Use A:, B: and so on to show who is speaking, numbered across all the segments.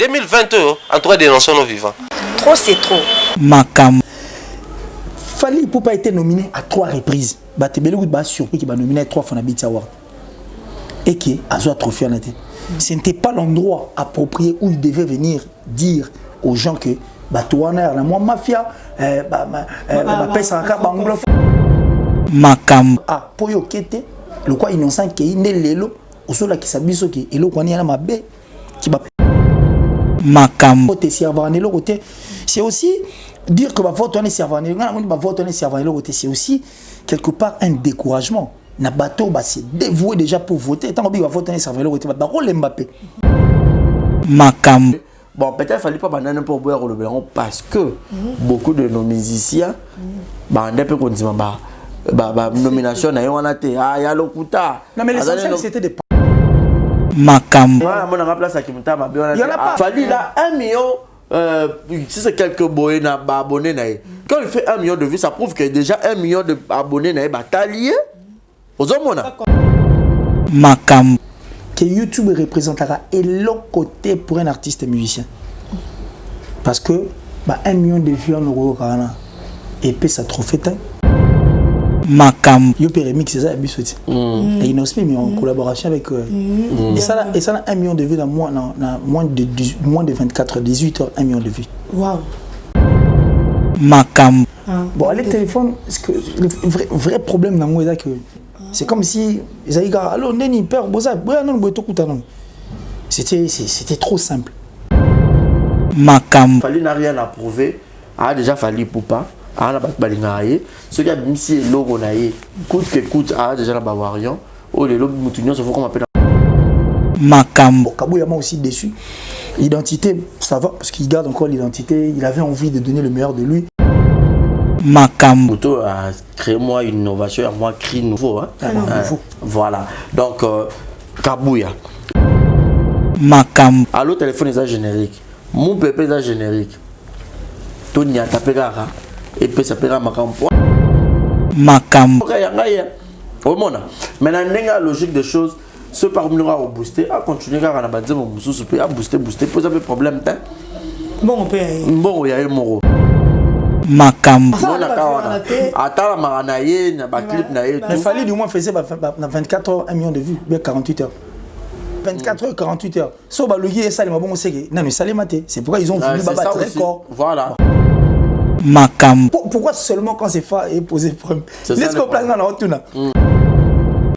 A: 2022, en trois dénonçons nos vivants.
B: Trop, c'est trop.
C: Makam. Fally Ipupa a été nominé à 3 reprises. Batebele Gout ba surpris qu'il va nominer 3 fois na Beat Award. Et qui a un trophée en été. Ce n'était pas l'endroit approprié où il devait venir dire aux gens que Batouana, la mafia, Makam. Ah, pour yo kete, le quoi innocent qui est né lelo, au sol qui s'abisso qui est lo kwani na mabe qui va Makam. C'est aussi dire que vote on est servant, c'est aussi quelque part un découragement. Na bateau c'est dévoué déjà pour voter. Tant que va voter on est servant, ba rôle Mbappé. Makam.
D: Bon, peut-être fallait pas banane pour boire le blanc parce que beaucoup de nos musiciens, on peut continuer nomination na on a été ah ya lokuta.
C: Non mais l'essentiel c'était des Makam.
D: Voilà, mon a place à Kimuta ma bien. Fallait là 1 million si c'est quelques abonnés na. Quand il fait 1 million de vues, ça prouve que déjà 1 million d'abonnés na batalier. Aux hommes
C: Makam. Que YouTube représentera et l'autre côté pour un artiste et musicien. Parce que 1 million de vues en euros et puis ça trophée. Makam. Yo Remix c'est ça Bisoti. Et Inosmi mais en collaboration avec et ça a 1 million de vues dans moins de 24 heures, 18 heures, 1 million de vues.
B: Waouh.
C: Makam. Bon, les téléphones, le vrai problème dans moi que c'est comme si ils avaient dit allô neni père boza non c'était trop simple. Makam.
D: Fallait n'a rien à prouver. A déjà fallu Ipupa. A na bat balingaye. Ce qui a mis si logo naïe coûte que coûte a déjà la bavarian. Oh les lobes moutounions se font comme appelle.
C: Makam. Kabouya m'a aussi déçu. L'identité ça va parce qu'il garde encore l'identité. Il avait envie de donner le meilleur de lui. Makam.
D: Moto a créé moi une innovation, moi cri nouveau. Hein? Voilà. Donc, Kabouya.
C: Makam.
D: Allo téléphone est générique. Mon pépé est générique. Tony a tapé gara. Et puis ça paiera Makam.
C: Makam.
D: Au monde. Maintenant, la logique des choses, ce parmi nous a boosté, à continuer à bâtir mon booster, à booster, pose un peu problème.
B: Bon, on peut.
D: Bon, il y a un moro.
C: Makam.
D: Attends la maranaye, na clip naye.
C: Mais fallait du moins faire 24 heures 1 million de vues, bien 48 heures. 24 heures 48 heures. So ba logier ça les bon c'est que non mais ça les maté. C'est pourquoi ils ont voulu battre record.
D: Voilà.
C: Makam. Pourquoi seulement quand c'est fa et poser problème. Laisse qu'on place dans la haute là.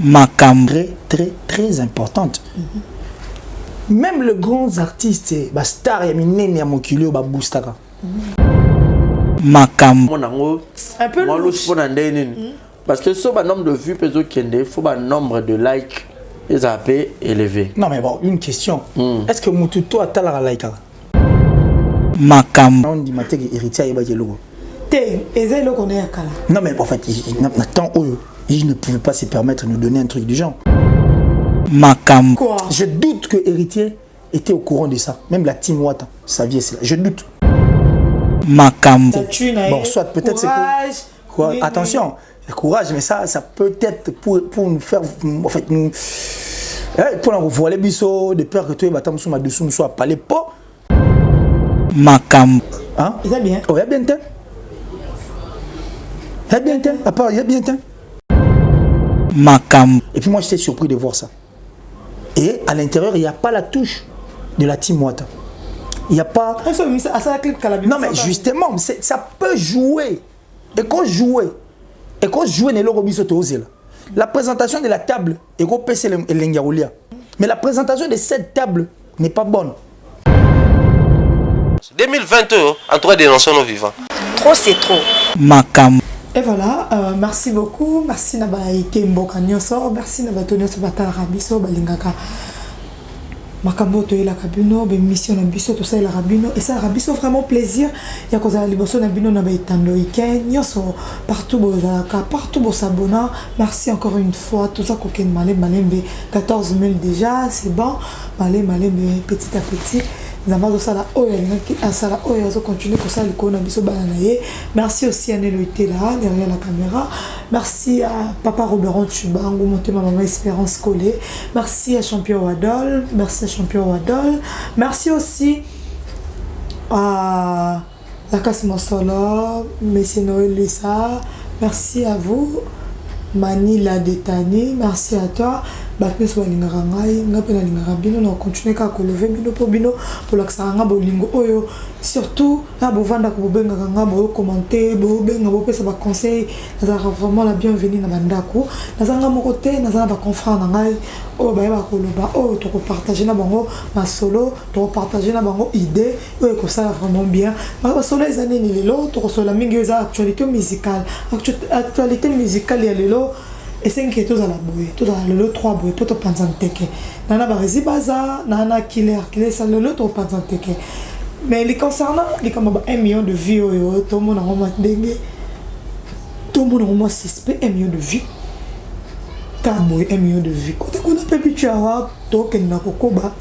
C: Makam. Très importante. Même les grands artistes ba star ya minene ya mokilio ba boostaka. Makam.
B: Un peu
D: parce que ce nombre de vues il faut un nombre de likes élevé.
C: Non mais bon, une question. Est-ce que Mututo a la like? Makam. On dit maté que héritier est logo. Non mais en fait, il ne pouvait pas se permettre de nous donner un truc du genre. Makam.
B: Quoi?
C: Je doute que héritier était au courant de ça. Même la team Wata savait cela. Je doute. Makam. Bon, soit peut-être c'est quoi. Attention, le courage, mais ça peut être pour nous faire, en fait, nous, pour nous voir les bisous, de peur que tu es battu sur ma dessous, soit parler pas. Makam. Hein?
B: Il est bien.
C: Oh, il y a bien temps. Il y a bien temps. À part, il y a bien temps. Makam. Et puis moi, j'étais surpris de voir ça. Et à l'intérieur, il n'y a pas la touche de la team Wata. Il n'y a pas... Non mais justement, ça peut jouer. Et quand jouer, la présentation de la table, mais la présentation de cette table n'est pas bonne.
A: 2022, en trois dénonçons nos vivants.
B: Trop, c'est trop.
C: Makam.
B: Et voilà, merci beaucoup. Merci Naba Ike Mboka Nyosor. Merci Naba Tonio Sobata Rabiso Balingaka. Makambo to la kabino be mission na biso to ça la rabino et ça rabiso vraiment plaisir ya ko za liboso na bino na ba itando ike nyoso partout bozaka partout bo s'abonner. Merci encore une fois tout ça ko ken malembe 14 000 déjà c'est bon malembe petit à petit. Merci aussi à Nelo était là derrière la caméra. Merci à Papa Robert Chuba, monté ma maman Espérance Collé. Merci à Champion Wadol. Merci à Champion Wadol. Merci aussi La casse mon solo, Monsieur Noël Lisa, merci à vous. Mani la détani, merci à toi. Batne so balingaka ngai, nga pe na lingaka bino na continuer ka lever bino po bino pour la sanga bolingo oyo. Surtout na bovanda ko bengaka nga bo commenter, bo benga bo pesa ba conseil, na vraiment la bienvenue na bandako. Na zanga mo côté, na zanga ba confrère na ngai, o ba ba ko loba, o to ko partager na bango ma solo, to ko partager na bango idée, o ko ça vraiment bien. Ba solo les années ni lelo, to ko solo mingi za actualité musicale. Actualité musicale ya lelo. Et c'est que tout à la bouée, tout à le 3 bouée, tout au panzanteke. Nana barezi baza, nana killer, ça le lot au panzanteke. Mais les concernant, les comme 1 million de vues, tout le monde a vraiment dengue. Tout le monde a vraiment suspect 1 million de vues. Taboué 1 million de vues. Quand on a pu tu avoir, toi qui n'a pas koba,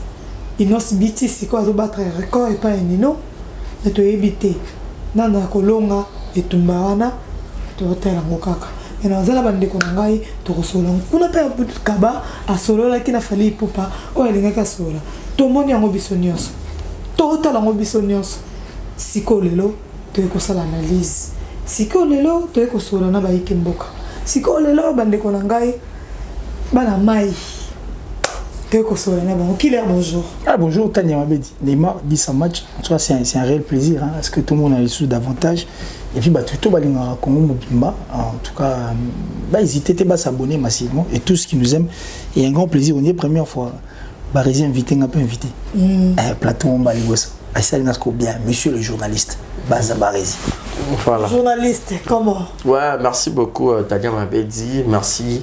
B: il n'a pas biti si quoi de battre un record et pas un nino, et tu éviter. Nana kolonga et tumbarana, tu vas te la mokaka. Et dans la bande de Konangai, tu reçois un peu de kaba, à solo là qui n'a fallu poupa, ou elle n'est qu'à solo. Tout le monde est en obisonios. Total en obisonios. Si kolelo, tu es comme l'analyse. Si kolelo, tu es comme solo na baï kemboka. Si kolelo, bande de Konangai, bana mai. Tu es comme solo na baï. Qui l'air bonjour.
C: Ah bonjour, Tania Mabedi. Neymar dit son match. En tout cas, c'est un réel plaisir. Hein, parce que tout le monde a les sous davantage. Et puis, tout le monde a Congo Mobimba. En tout cas, n'hésitez pas à s'abonner massivement. Et tous qui nous aiment. Et un grand plaisir. On y est première fois. Barési invité, on peut inviter. Plateau Mbaligosa. Bien, monsieur le journaliste. Baza Barési.
D: Voilà.
B: Journaliste, comment?
D: Ouais, merci beaucoup, Tania Mabedi. Merci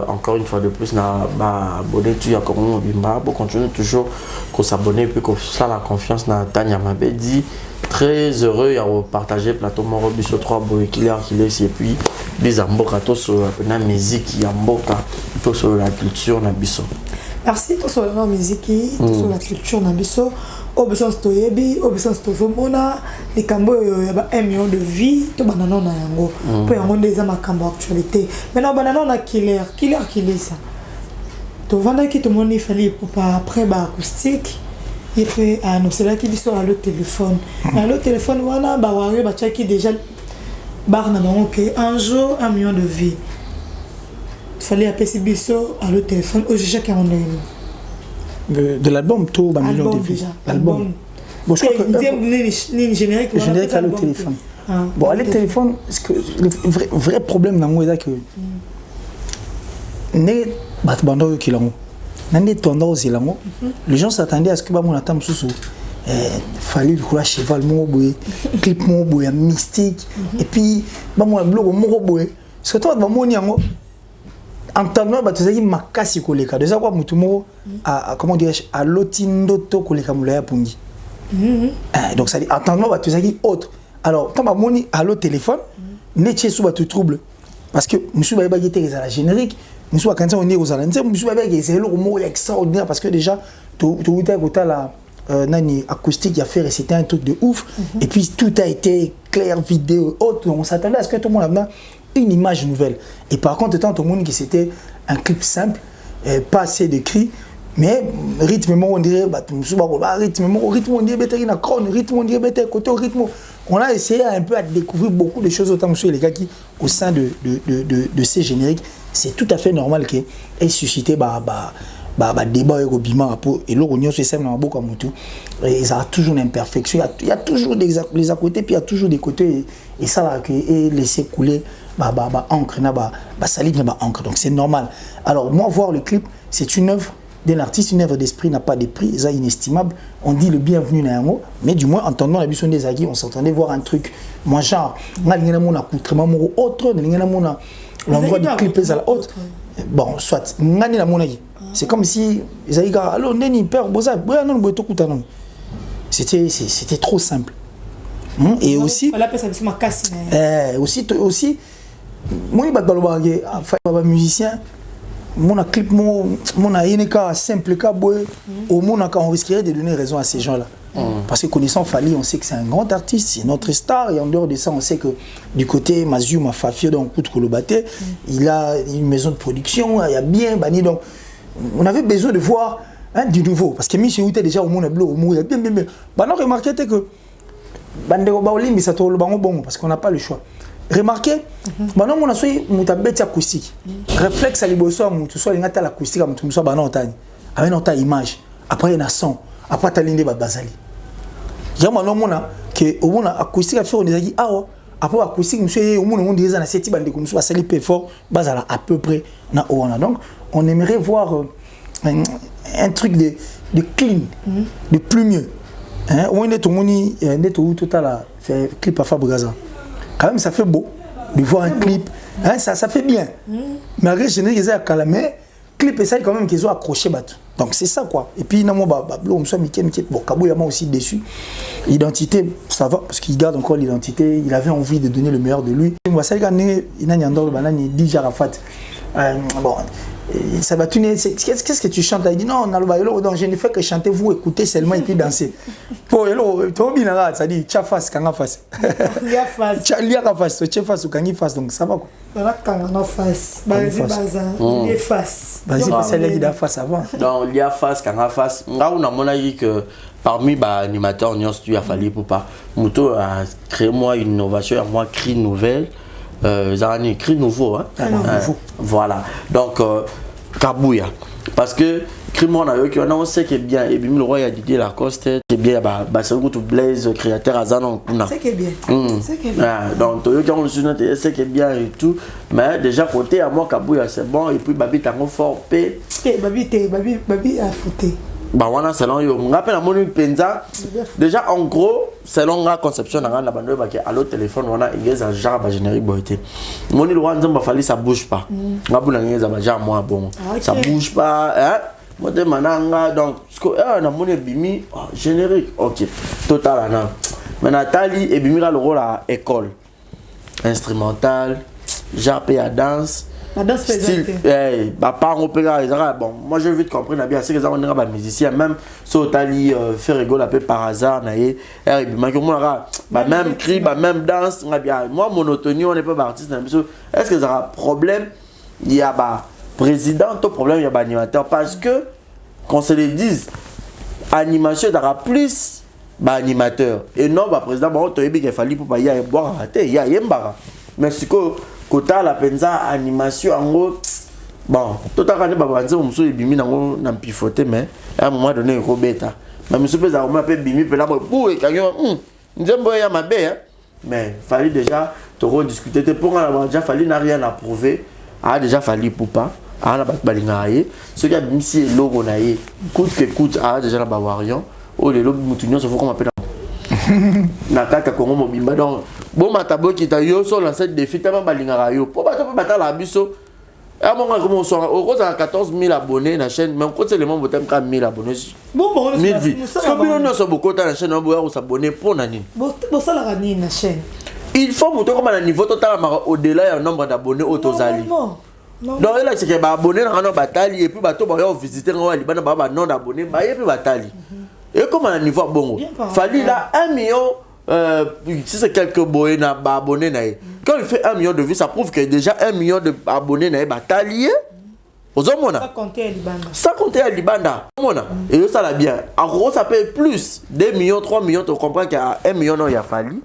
D: encore une fois de plus. Abonné à Congo Mobimba. Pour continuer toujours qu'on s'abonne. Et puis qu'on ça la confiance dans Tania Mabedi. Très heureux de partager le plateau Morobi sur 3 bois qui est et puis des amboka sur la musique, amboka sur la culture nabiso.
B: Merci sur la musique, sur la culture nabiso. Au besoin de Toyebi, au besoin de Zomona, les Cambo, il y a 1 million de vies, tout banana na yango. Pour yango des amakamba actualité. Maintenant banana na killer ça. Tout vendre qui tout le monde il fallait pour pas après ba acoustique. Et puis, c'est là qu'il dit sur le téléphone. Le téléphone, voilà, qui déjà un jour, 1 million de vies. Il fallait appeler ce biseau à le téléphone. Aujourd'hui, chacun en est.
C: De l'album, tout, 1 million de vies. L'album. Bon, je crois que.
B: Le générique,
C: le générique à le téléphone. Bon, le téléphone, le vrai problème dans moi, c'est que. Les gens s'attendaient à ce que mon attend sous fallait le cheval clip mystique et puis mon blog parce que toi entendant tu sais makasi koleka déjà quoi mutumo comment dire à lotindo to koleka mulaya pungi donc ça dit entendant tu sais autre alors quand moni à l'autre téléphone netché sous tu trouble parce que monsieur ba gité les la générique. Nous sommes quand on est aux alentours, nous sommes avec des mots extraordinaires parce que déjà, tout la acoustique qui a fait, c'était un truc de ouf. Et puis tout a été clair, vidéo, autre. On s'attendait à ce que tout le monde ait une image nouvelle. Et par contre, tout le monde qui c'était un clip simple, pas assez de cris, mais rythme on dirait, rythme on dirait, rythme on dirait, côté rythme. On a essayé un peu à découvrir beaucoup de choses autant que les gars qui, au sein de ces génériques. C'est tout à fait normal qu'il ait suscité débat et l'Union c'est comme tout. Il y a toujours une imperfection, il y a toujours des à côté, puis il y a toujours des côtés et ça là et laisser couler encre salive encre, donc c'est normal. Alors moi voir le clip, c'est une œuvre d'un artiste, une œuvre d'esprit n'a pas de prix, c'est inestimable. On dit le bienvenu dans un mot, mais du moins entendant la vision des aguilles, on s'entendait voir un truc moi genre on a mon accoutrement autre, l'endroit du clip est à la haute. Bon, soit, c'est comme si c'était trop simple. Et aussi, moi, musicien, mon clip, mon simple, on risquerait de donner raison à ces gens-là. Parce que connaissant Fali, on sait que c'est un grand artiste, c'est notre star. Et en dehors de ça, on sait que du côté Maziou, Mafafio, donc Kolobaté, il a une maison de production, il y a bien banni. Donc, on avait besoin de voir du nouveau. Parce que Michel était déjà au monde bleu, au monde bien. Bah non, remarquez que Bandego Baolimbi, ça tourne le bon, parce qu'on n'a pas le choix. Remarquez, maintenant on a soit mutabeti acoustique. Réflexe à liboso mutu soit l'ingata l'acoustique à mutu soit banon tani. Avec notre image, après il y a son, après ta ligne bazali. Ya maintenant mona que au monde acoustique a fait on dit ah après acoustique monsieur au monde on dit ça na seti bande comme ça sali peu fort bazala à peu près na ona. Donc on aimerait voir un truc de clean, de plus mieux. Hein, on est tout moni tout total fait clip à Fabrice. Quand même, ça fait beau de voir un clip. Hein, ça fait bien. Mais après, je n'ai pas calamé. Clip, et ça, quand même, qu'ils ont accroché. Donc, c'est ça, quoi. Et puis, on me soit Mickey. Bon, Kabou Yama aussi déçu. L'identité, ça va, parce qu'il garde encore l'identité. Il avait envie de donner le meilleur de lui. Moi, ça, il a dit Jarafat. Bon. Ça va tourner. Qu'est-ce que tu chantes? Il dit non, je ne fais que chanter, vous écoutez seulement et puis danser. Pour ça dit Tchafas, Kangafas. Liafas, Tchafas ou Kangifas, donc ça va quoi.
B: Kangafas, vas-y,
C: vas-y, parce qu'elle a dit Dafas avant.
D: Non, Liafas, Kangafas. Là, on a mon avis que parmi les animateurs, il a fallu pour pas. Mouto a créé moi une innovation, moi créé une nouvelle. Zarani écrit nouveau, hein? Voilà. Donc Kabouya, parce que Crimo on sait que bien et bien le roi a Didier Lacoste c'est bien c'est un tout Blaise créateur Azan
B: c'est que bien
D: donc c'est que bien et tout mais déjà côté à moi Kabouya c'est bon et puis Babi tango fort p
B: Babi a fouté.
D: Bah voilà selon yo on rappelle à mon penza déjà en gros selon la conception dans la bande ba à l'autre téléphone on a ingeza genre ba générique boité mon il roi nzamba fallait ça bouge pas ngabula ngeza ba genre moi bon ça bouge pas hein moi de mananga donc ce que na mon bimi générique OK total là mais Nathalie et bimi là le rôle à école instrumentale genre à danse. Style, bon, moi je veux vite comprendre bien, c'est que ça on est musicien même si Otali fait rigoler un peu par hasard, même cri, même danse, moi monotonie, on n'est pas artiste, est-ce que ça a problème? Il y a président, tout problème, il y a animateur parce que qu'on se le dise, animation, il y aura plus animateur et non président, bon, il fallait pour y aller boire, il y a mais c'est que Kota la penza animation en gros bon tout à fait babanze muso ebimi nango na pifoter mais à un moment donné ko beta mais muso pesa o m'appelle bimi pe là pour et kanyo nzembo ya mabe hein mais fallait déjà te rediscuter pour la déjà fallait n'a rien à prouver a déjà fallu pour pas a na bat balingaye ce qui a bimi si logo na ye coûte que coûte a déjà na bawarion o le logo mutunyo se faut qu'on appelle na kaka Congo mobimba donc bon matabo qui ta yo sur l'ancêtre défi tellement balingara yo pour battre la biso à mon comment on au rose à 14 000 abonnés na chaîne même quand c'est les membres t'aiment 1000 abonnés
B: bon
D: 1000 vies comme nous sommes beaucoup dans la chaîne on va s'abonner pour nani
B: bon ça la rani na chaîne
D: il faut monter comme un niveau total au-delà du nombre d'abonnés au tozali donc là c'est que ba abonné na no batali et puis bato ba yo visiter ngwa libana ba non d'abonnés ba et puis batali et comme un niveau bon fallait là 1 million si c'est quelques abonnés, quand il fait 1 million de vues, ça prouve que déjà 1 million d'abonnés est lié. Ça comptait à Libanda. Et ça l'a bien. En gros, ça paye plus. 2 millions, 3 millions, tu comprends qu'il y a 1 million, il y a fallu.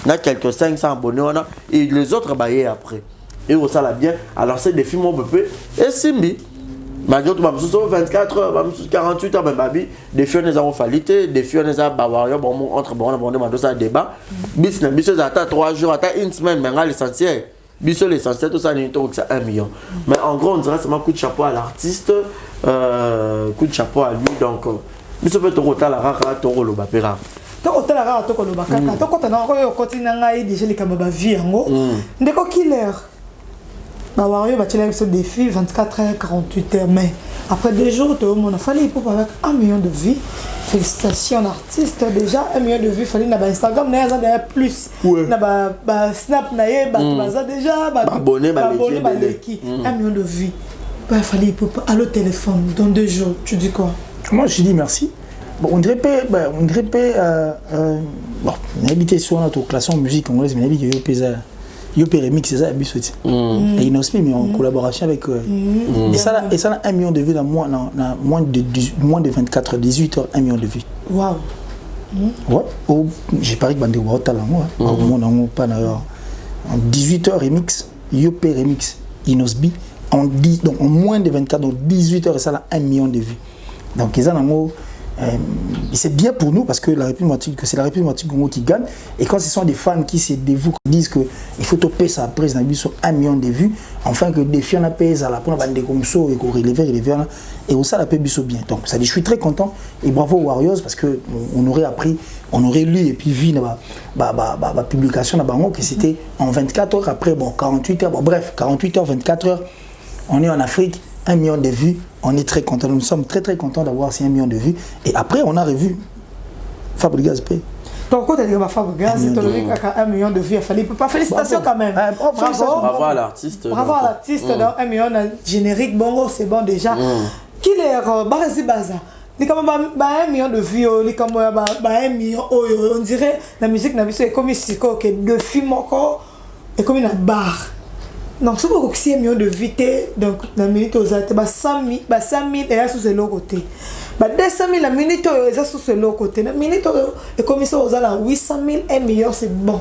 D: Il y a quelques 500 abonnés, et les autres baillés après. Et ça l'a bien. Alors, c'est des films, on peut. Et Simbi. Malgré tout, 24 heures, 48 heures, des filles ne ont falité, des filles ne ont pas entre bon, on a un débat. Bis attend 3 jours, attend une semaine, mais l'essentiel. Bis l'essentiel, tout ça, c'est 1 million. Mais en gros, on dirait que c'est un coup de chapeau à l'artiste, coup de chapeau à lui. Donc, bis peut te roter la rare, te roule au bapéra.
B: Toko tala rara toko lo bakaka toko tana ko yo kotina ngai déjà les kama ba vie yango ndeko killer ba wario ba tela ce défi 24 heures 48 heures mais après 2 jours to mon fallait pour avec 1 million de vues. Félicitations l'artiste déjà 1 million de vues fallait na ba Instagram na za plus na ba snap na ye ba baza déjà ba
D: abonné ba
B: leki 1 million de vues. Bah fallait pour à le téléphone dans 2 jours tu dis quoi?
C: Moi je dis merci. Bon, on dirait pas, bon, on habite sur notre classe en musique congolaise, mais on habite Yopé Remix, c'est ça, Abisoti. Et Inosmi, mais en collaboration avec. Et ça a 1 million de vues dans moins de 24 heures, 18 heures, 1 million de vues.
B: Waouh!
C: Ouais, j'ai parlé que Bandé Ouattala, en 18 heures remix, Yopé Remix, Inosbi, en moins de 24, donc 18 heures, et ça a 1 million de vues. Donc, c'est bien pour nous parce que c'est la République du Congo qui gagne. Et quand ce sont des fans qui se dévouent, qui disent qu'il faut topper sa presse dans 1 million de vues, enfin que des filles en pèsent à la pointe de comme ça et qu'on relever et au ça la paix bien. Donc ça dit, je suis très content et bravo aux Warriors parce que on aurait appris, on aurait lu et puis vu la publication de Bango que c'était en 24 heures après 48 heures, bref 48 heures 24 heures, on est en Afrique. 1 million de vues, on est très content. Nous sommes très très contents d'avoir ces 1 million de vues. Et après, on a revu Fabregas P.
B: Donc, quand tu as dit Fabregas, tu as dit 1 million de vues, il fallait pas. Félicitations quand même.
D: Bravo à l'artiste.
B: Bravo à l'artiste. Dans 1 million de générique, bongo, c'est bon déjà. Qui est Barasi Baza? Il y a 1 million de vues, il y a 1 million, on dirait la musique est comme ici, que 2 films encore, et comme une barre. Donc, si vous avez 1 million de vues, donc la minute aux autres, 100 000, et là, sur l'autre côté. 200 000, la minute, et là, sur l'autre côté. La minute, et comme ça, aux autres, 800 000, 1 million, c'est bon.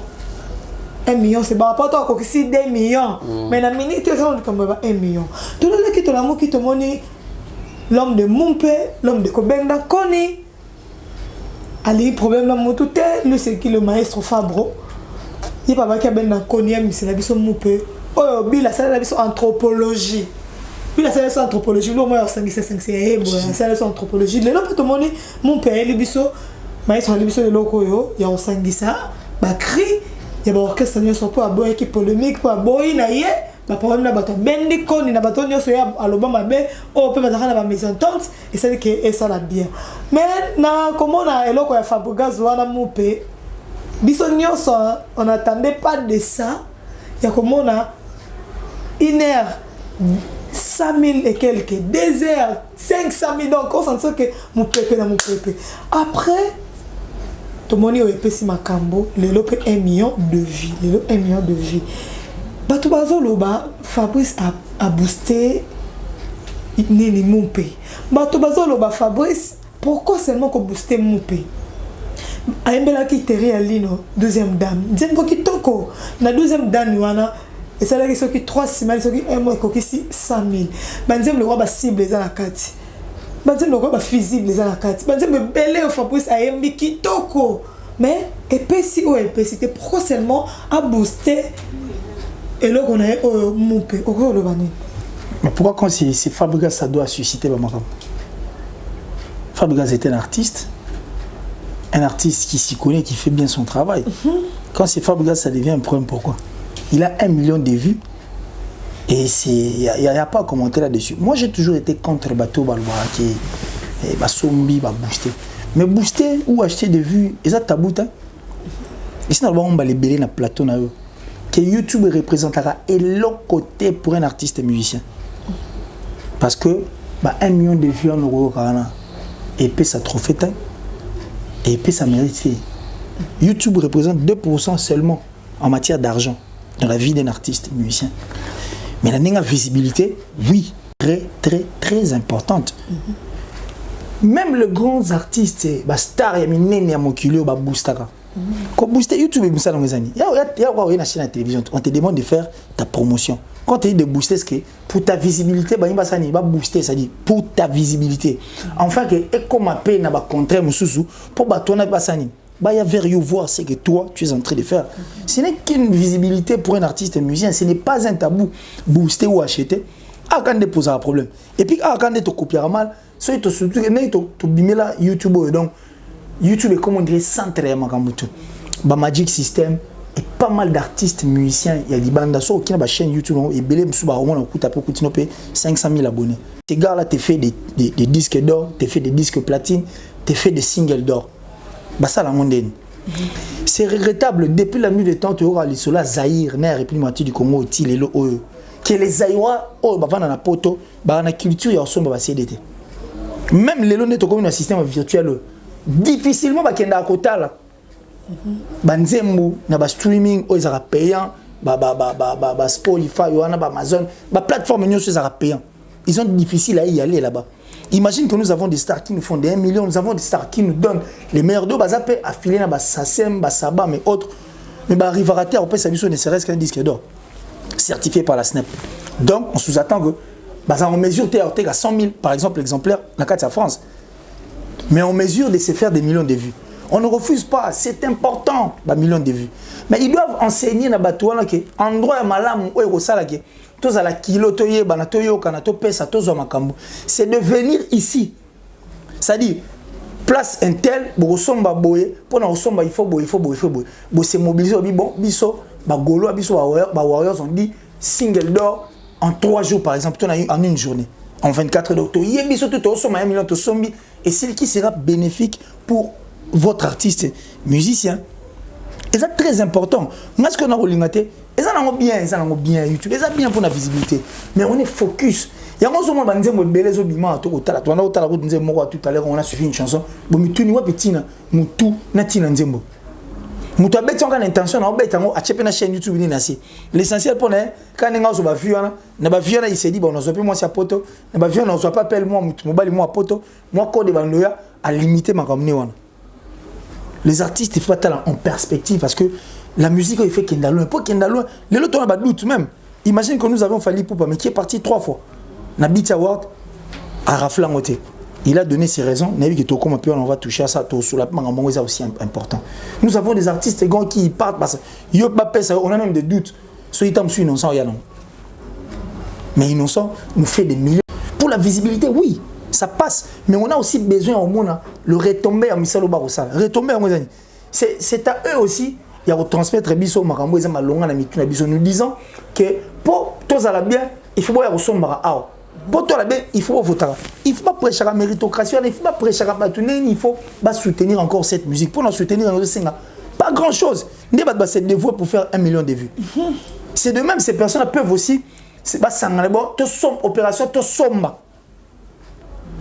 B: 1 million, c'est bon. Après, tu as aussi 2 millions. Mais la minute, c'est comme 1 million. Tout le monde qui te l'amour, qui te montre l'homme de Mumpe, l'homme de Kobenda, Koni. Ali, problème là, mon tout est, lui, c'est qui le maestro Fabro. Il n'y a pas qui a ben dans Koni, c'est la biso Mumpe. Oh, Bila, c'est la anthropologie. Bila, c'est la anthropologie. L'homme a 5 c'est la anthropologie. Le lot, tout le monde, mon père, le biso, maestro, le biso de l'Okoyo, il y a 5 ça, bah, cri, il y a un orchestre, il y a un peu qui polémique, pour boy, naïe, bah, problème là, bateau, bendi, koni, na bateau, il y a à l'Obama, oh, peut mettre la mésentente, et c'est que ça la bien. Mais, comment on a, et là, quand il y a Fabregas, mon père, biso, on n'attendait pas de ça, il y a comment on a 1 heure, 100 000 et quelques, 2 heures, 500 000, donc on sent que mon pépé dans mon pépé. Après, tout le monde est épais ma cambo, le lot 1 million de vies, le lot 1 million de vies. Batou bazolo ba Fabrice a boosté Nini Mumpe. Batou bazolo ba Fabrice, pourquoi seulement qu'on boosté Mumpe? Aïmbela qui terre à l'ino, 12e dame. Djembo qui toko, na 12e dame wana. Et ça là qui sont qui 3 semaines, sont qui 1 mois, qui 100 000. Banzem le roi ba cible les à la carte. Banzem le roi ba fusible les à la carte. Banzem le belé au Fabrice aïmbi qui toko. Mais épaissi ou épaissité, pourquoi seulement à booster et là on a Mumpe, au le bani.
C: Mais pourquoi quand c'est Fabregas ça doit susciter ma maman? Fabregas est un artiste qui s'y connaît, qui fait bien son travail. Quand c'est Fabregas, ça devient un problème. Pourquoi? Il a 1 million de vues et il n'y a pas à commenter là-dessus. Moi, j'ai toujours été contre Bateau Balboa qui est Basombi, booster. Mais booster ou acheter des vues, et ça tabou. Ici, on va les belés dans le plateau. Que YouTube représentera et l'autre côté pour un artiste et musicien. Parce que 1 million de vues en euros, et puis ça trop fait. Et puis ça mérite. YouTube représente 2% seulement en matière d'argent dans la vie d'un artiste musicien. Mais la visibilité, oui, très très très importante. Même les grands artistes, stars, il y a une moculio, boostaka. Quand booster YouTube et ça dans les années. Il y a une chaîne à la télévision, on te demande de faire ta promotion. Quand tu dis de booster, c'est que pour ta visibilité, il va booster, ça dit pour ta visibilité. Enfin, que comme ma peine n'a pas contraire pour toi n'a pas ça ni. Il y a vers voir ce que toi tu es en train de faire. Ce n'est qu'une visibilité pour un artiste et musicien, ce n'est pas un tabou booster ou acheter. Ah quand tu poses un problème. Et puis quand tu copies mal, ça tu surtout tu bimes là YouTube donc YouTube est comme on dirait centre ya makambutu. Magic System et pas mal d'artistes musiciens, il y a des bandes qui ont une chaîne YouTube et belé msuba au moins coûte 500 000 abonnés. Ces gars là te fait des disques d'or, te fait des disques platine, te fait des singles d'or. Ça la mondaine. C'est regrettable depuis la nuit des temps tu auras les sola Zaïre, na République du Congo tilelo que les Zaïrois dans la poto, na culture ya somba CDT. Même les lones comme un système virtuel difficilement bakenda à côté là. Banzembo na ba streaming ils sont payants Spotify, Amazon, plateforme payant. Ils sont difficiles à y aller là-bas. Imagine que nous avons des stars qui nous font des 1 million, nous avons des stars qui nous donnent les meilleurs dos, affilés dans Sassem, Saba, mais autres. Mais Rivarate, on peut s'amuser ne serait-ce qu'un disque d'or, certifié par la SNEP. Donc, on sous-attend que, on mesure à 100 000, par exemple, exemplaires dans la France. Mais on mesure de se faire des millions de vues. On ne refuse pas, c'est important, millions de vues. Mais ils doivent enseigner dans le que endroit malam où ils tous à la kilo toye banatoyo kanato pesa tozo makambo. C'est de venir ici. C'est-à-dire place un tel bosomba boye pour na somba il faut boye. Bo se mobiliser bon biso ba golo biso ba warriors on dit single d'or en 3 jours par exemple, en une journée, en 24 heures. Il y a biso tout au sommet 1 million de sombi et c'est qui sera bénéfique pour votre artiste musicien. Et c'est très important. Moi ce qu'on a relingaté et ça n'a bien YouTube, et ça bien pour la visibilité. Mais on est focus. Il y a un moment où on dit belé zo bima to otala to na otala ko nze moko tout à l'heure on a suivi une chanson bo mituni wa petina mutu na tina nzembo. Mutu abeti on a l'intention na obeta ngo achepe na chaîne YouTube ni nasi. L'essentiel pour quand nga zo ba viona na ba viona il s'est dit bon on zo pe moi sia poto na ba viona on zo pas appelle moi mutu mobali moi poto moi code ba ndoya à limiter ma comme wana. Les artistes il faut être en perspective parce que la musique, il fait qu'il y a loin. Pour qu'il y a loin, les autres ont pas de doute même. Imagine que nous avons Fally Ipupa, mais qui est parti 3 fois. Na Beat Award à Raflangoté. Il a donné ses raisons. On va toucher à ça. C'est aussi important. Nous avons des artistes qui partent parce que on a même des doutes. Ceux qui sont innocents, mais innocents nous fait des millions. Pour la visibilité, oui, ça passe. Mais on a aussi besoin au monde le retomber à Missalo Barossa. Retomber à Mozani. C'est à eux aussi. Il y a transmettre biso makambo eza malonga na mituna biso nous disons que pour tous à la bien il faut boire sombara ah pour toi la bien il faut voter il faut pas prêcher la méritocratie il faut pas prêcher la batuner il faut pas soutenir encore cette musique pour la soutenir pas grand chose ne va se dévouer pour faire 1 million de vues c'est de même ces personnes peuvent aussi c'est pas sangale bon to som opération to somba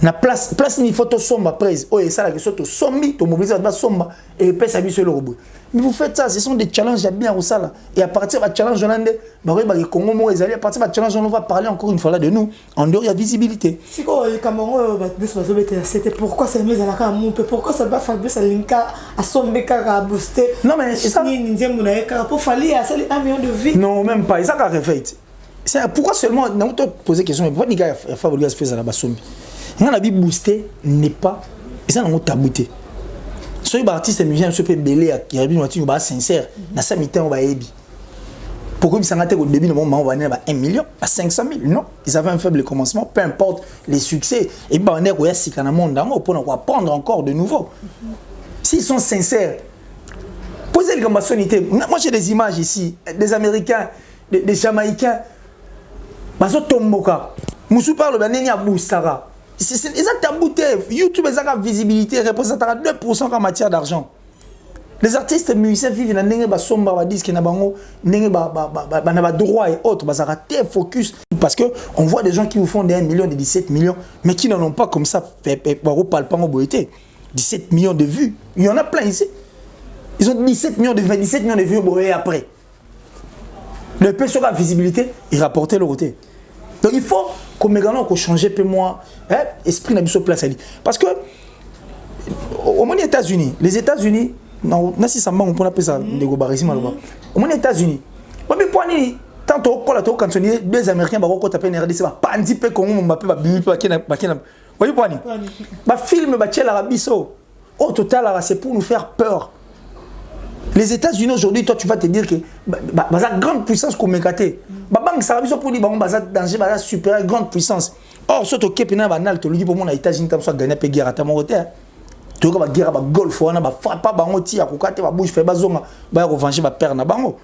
C: na place il faut to somba prise oh et ça la question to sombi to mobiliser ba somba et pèse à biso le robot. Mais vous faites ça, ce sont des challenges bien au sale. Et à partir de challenge hollandais, à partir de challenge on va parler encore une fois là de nous. En dehors il y a visibilité.
B: Si le Cameroun c'était pourquoi ça met à la caméra, pourquoi ça va faire ça linka à sombeka à booster.
C: Non mais c'est ça.
B: Pour Fally à 1 million de vies.
C: Non même pas, ça qu'a refait. C'est pourquoi seulement on te poser question mais pourquoi Nika a Fabulous fait ça là bas sombi. On a dit booster n'est pas et ça n'a pas tabouté. Soyez artiste musicien se peut belé à qui est bien sincère dans sa mi-temps on va ébi pourquoi ils s'en au début moment on va aller à 1 million à 500 000 non ils avaient un faible commencement peu importe les succès et ben on est quoi si dans monde d'amour pour apprendre encore de nouveau s'ils sont sincères posez les gambasonités moi j'ai des images ici des Américains des Jamaïcains baso tomboka musu parle ben neni abustara. C'est tabouté. YouTube a la visibilité, représente 2% en matière d'argent. Les artistes musiciens vivent dans des somba, des disques, des droits et autres, ils ont focus. Parce qu'on voit des gens qui vous font des 1 million, des 17 millions, mais qui n'en ont pas comme ça, 17 millions de vues. Il y en a plein ici. Ils ont 17 millions de vues, 17 millions de vues et après. Le peu sur la visibilité, ils rapportaient le côté. Donc il faut qu'on me change peu moi esprit n'a plus place à lui parce que au moins les États-Unis non si ça on peut appeler ça des gobarisme là-bas au moins les États-Unis mais pour ni tantôt quand on est deux Américains ko taper RDC ba pandi pe ko mo mbappe ba bimi pa kena voyez pour ni ba film ba tchela rabiso au total c'est pour nous faire peur. Les États-Unis aujourd'hui, toi tu vas te dire que la grande puissance comme Mekate, banque ça va pour dire danger, super grande puissance. Or surtout que pena banal, tu lui dis pour moi les États-Unis comme ça gagner guerre à ta morte. Tu vois guerre ba golf on a ba frappe ba ngoti à kokate ba bouche fait ba zonga ba revancher ba perdre na bango.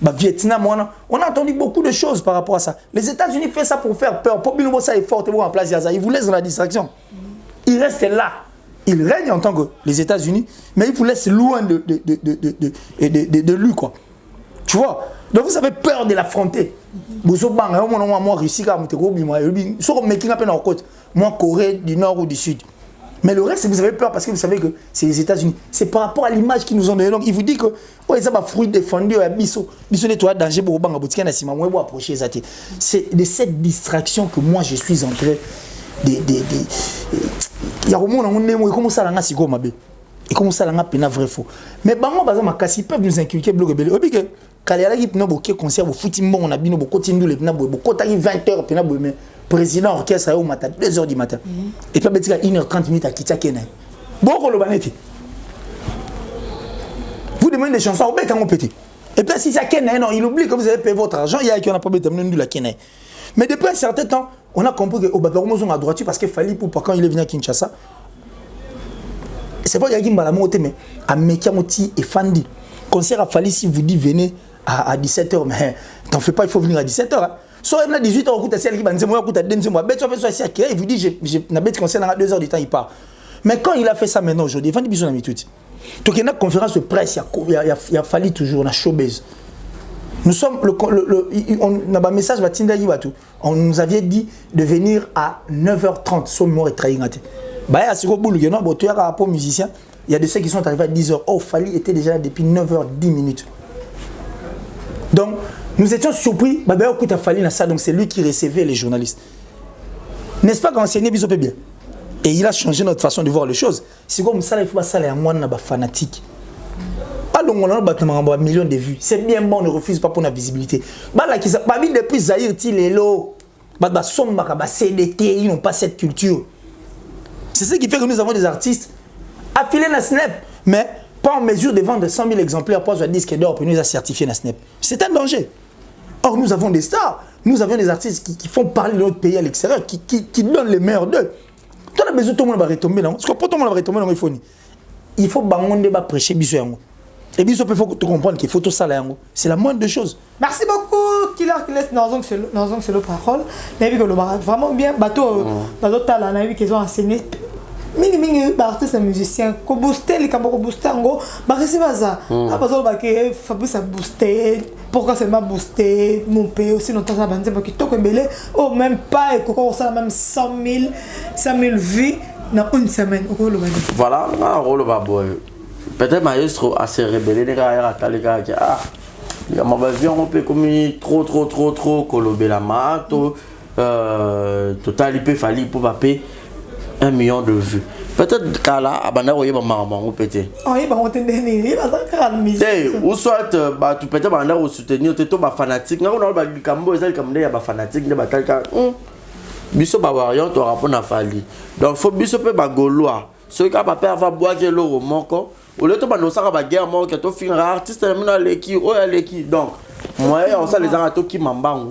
C: Ba Vietnam on a entendu beaucoup de choses par rapport à ça. Les États-Unis font ça pour faire peur, pour bien ça est fort en place ils vous laissent dans la distraction. Ils restent là. Il règne en tant que les États-Unis, mais il vous laisse loin de lui, quoi. Tu vois? Donc vous avez peur de l'affronter. Moi, Russie, moi, Corée du Nord ou du Sud. Mais le reste, vous avez peur parce que vous savez que c'est les États-Unis. C'est par rapport à l'image qu'ils nous ont donnée. Donc, ils vous disent que ça va fruit défendu à Bisso. Bisso n'est pas danger pour Obama Boutika Nassima. Moi, je approcher ça. C'est de cette distraction que moi, je suis en train de. Il y a au moins un comment ça l'a sigo mabe. Et comment ça l'a pena vrai faux. Mais bango par exemple, ils peuvent nous inculquer bloc belé. Obi que quand il y a qui pena boké concert au footing on a bino boko tindu le pena boko tagi 20h pena bo mais président orchestre au matin 2h du matin. Et puis betika 1h30 minutes à Kita Kena. Boko lo baneti. Vous demandez des chansons au bec en petit. Et puis si ça Kena non, il oublie que vous avez payé votre argent, il y a qui on a pas besoin de la Kena. Mais depuis un certain temps, on a compris que Obama sont à droite parce qu'il fallait pour quand il est venu à Kinshasa. C'est pas qu'il y a qui m'a monté mais à Mekiamoti et Fandi. Concert à Fali si vous dites venez à 17h mais t'en fais pas, il faut venir à 17h. Soit à 18h on coûte celle qui va nous moi coûte à dense moi. Ben tu vas faire ça il vous dit j'ai n'a bête concert dans 2 heures du temps il part. Mais quand il a fait ça maintenant aujourd'hui, Fandi besoin de tout. Donc il y a une conférence de presse, il y a Fali toujours on a showbiz. Nous sommes on a un message on nous avait dit de venir à 9h30 sur mort et trahir. Bah à ce boulot il y a un rapport musicien, il y a de ceux qui sont arrivés à 10h. Oh Fali était déjà là depuis 9h10 minutes. Donc nous étions surpris, bah écoute à Fali dans ça donc c'est lui qui recevait les journalistes. N'est-ce pas qu'enseigner Biso bien? Et il a changé notre façon de voir les choses. C'est comme ça il faut pas ça les moi na fanatique. Pas long on a battement millions de vues. C'est bien bon on ne refuse pas pour la visibilité. Bah là qui ça bah depuis Zahir ti lelo. Bah somba ba CDT, ils n'ont pas cette culture. C'est ce qui fait que nous avons des artistes affilés dans Snap, mais pas en mesure de vendre 100 000 exemplaires pour un disque d'or pour nous certifier dans Snap. C'est un danger. Or, nous avons des stars, nous avons des artistes qui font parler de notre pays à l'extérieur, qui donnent les meilleurs d'eux. Tu as besoin de tout le monde va retomber là. Parce que pour tout le monde va retomber dans il faut prêcher Biso Yango. Et Biso il faut comprendre qu'il faut tout ça là. C'est la moindre des choses.
B: Merci beaucoup, Killer qui laisse dans le parole. Vraiment bien, bateau dans l'autre talent, qu'ils ont enseigné. Mingi artiste et musicien, ko booster les camarades booster en gros, bah c'est pas ça. À part ça, que Fabrice a boosté, pourquoi seulement booster mon pays aussi longtemps ça bandé parce que tout est oh même pas et qu'on ça même 100 000 vues dans une semaine.
D: Voilà, un rôle va boy. Peut-être maestro a se rebellé les gars à les gars ah il y a ma vie on peut comme trop colober la mato total il peut falloir pour paper 1 million de vues. Peut-être qu'à là, abandonner au maman ou peut-être.
B: Oh, il va monter des il va faire une musique.
D: Ou soit, bah, tu peux être abandonner au soutenir, tu es tout fanatique. Non, on a le cambo, il y a des fanatiques, des batailles. Biso Bawarion, tu auras pas fallu. Donc, il faut biso peu bagoloa. Ceux qui n'ont pas peur de boire l'eau au manco. Au lieu de faire la guerre, moi, qui est un artiste, donc, moi, on sait les artistes qui m'embangent.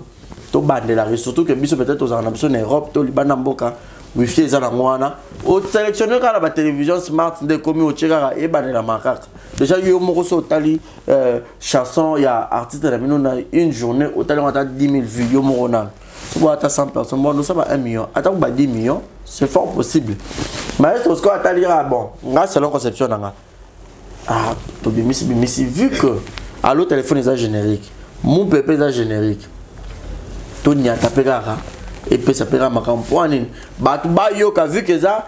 D: Tu bandes la surtout que biso peut-être aux en Europe, tu Liban Mboka. Wi-Fi est là ngwana au sélectionner à la télévision smart de commis au tchera et ban la macaque déjà yo moko so tali chanson il y a artiste la minuna une journée au tali on a 10 000 vues yo moko na so à 100 personnes bon nous sommes à 1 million attends ba 10 millions c'est fort possible mais est-ce que atali bon nga selon conception nga ah to bimisi vu que à l'autre téléphone est générique mon pépé est générique to n'y a tapé gara et puis ça paiera ma campagne. Yo qui a vu que ça,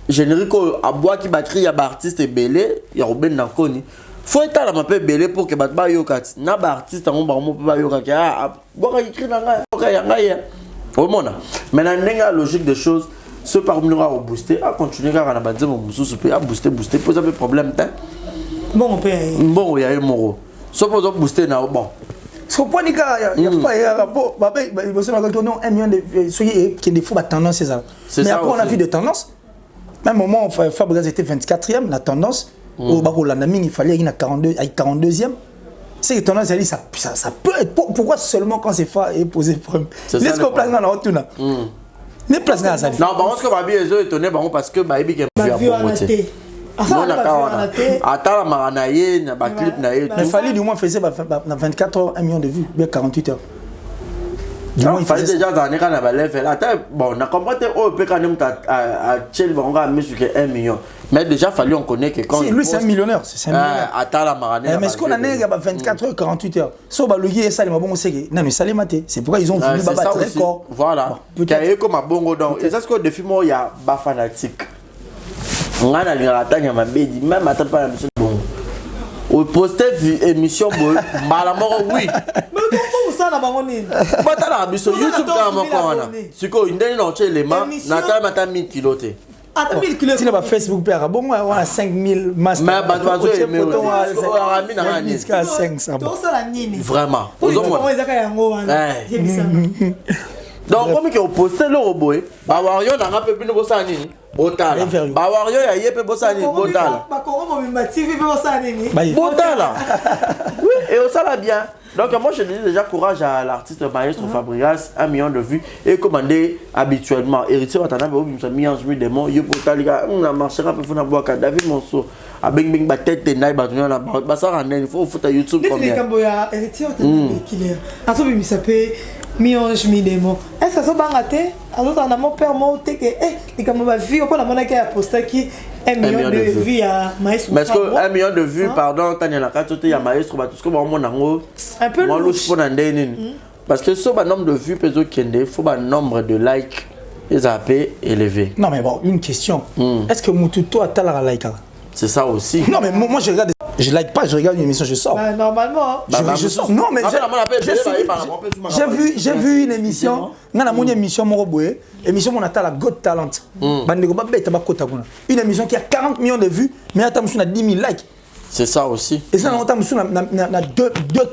D: générique à bois qui batterie, il y a artiste et belé, il y a Robin Nakoni. Faut être là, ma peu belé pour que batba yo kat. Na artiste on ba mo pas yo kat. Ah, boka écrit na nga, boka yanga ya. Au monde. Maintenant la logique des choses, ce parmi nous a booster, à continuer à na banze mo mususu pe à booster, pose un peu problème ta.
B: Bon on peut.
D: Bon il y a un moro. So pose booster na bon.
C: Ce point il y a pas rapport il faut que 1 million de soyez qui des fois tendance c'est ça. Mais après on a vu de tendance. Même moment Fabrice était 24e la tendance au Bakola Naming il fallait il a 42e. C'est que tendance ça peut être pourquoi seulement quand c'est fait et posé problème. Laisse qu'on place dans la haute là. Ne place dans ça.
D: Non parce que Babi est étonné parce que Babi qui a vu attends la maranaye na ba clip na et
C: mais fallait du moins faisait 24 heures 1 million de vues bien 48 heures
D: du moins il fallait déjà dans les canaux level attends bon on a compris oh peut quand même à Chel on va mettre sur 1 million mais déjà fallu on connaît que quand
C: lui c'est un millionnaire c'est un millionnaire
D: attends la maranaye
C: mais ce qu'on a né 24 heures 48 heures so ba loyer ça les bon c'est que non mais ça les maté c'est pourquoi ils ont voulu battre record
D: voilà qu'il y a comme bongo donc et ça ce que depuis moi il y a ba fanatique On a la tania ma bédi, même à ta pas la mission bon. Au poster émission bon, malamoro oui.
B: Mais comment ça na bangoni?
D: Pas ta la mission YouTube ta ma kwana. Siko indeni na oche lema, na ta mata 1000 kilote.
B: Ah, 1000 kilos.
C: Si na ba Facebook père, bon on a 5000 master.
D: Mais ba doazo aimer. Vraiment. Donc comme que au poster le robot, ba wario na ngape bino bosa nini? Botala. Ba wario ya yepe bosa nini? Botala.
B: Ba kongo mo TV bosa nini?
D: Botala. Oui, et ça va bien. Donc moi je dis déjà courage à l'artiste maestro Fabregas, 1 million de vues et commandé habituellement. Héritier Watana be obimsa miange mi démon, yo Botala, on a marché un peu fona boaka David Monso. A bing bing ba tête nai ba tunya na ba ça rendre il faut foutre YouTube combien.
B: Mais kambo ya héritier Watana killer. Aso bimisa pe miange mi démon. Est-ce que ça va rater? Alors on a mon père mon te que les kambo ba vie on a mon qui a posté qui 1 million de vues à maestro.
D: Mais est-ce que 1 million de vues pardon tanya na katote ya maestro ba tout ce que mon nango
B: un peu
D: louche pour parce que ce nombre de vues peut qu'il faut un nombre de likes et zappé élevé.
C: Non mais bon, une question. Est-ce que Mututo a la like?
D: C'est ça aussi.
C: Non mais moi je regarde, je like pas, je regarde une émission, je sors.
B: Bah, normalement.
C: Je sors. Non mais j'ai vu une émission, une émission Moroboé, émission mon la Got Talent. Une émission qui a 40 millions de vues, mais attends, on a 10 000 likes.
D: C'est ça aussi.
C: Et ça, on a deux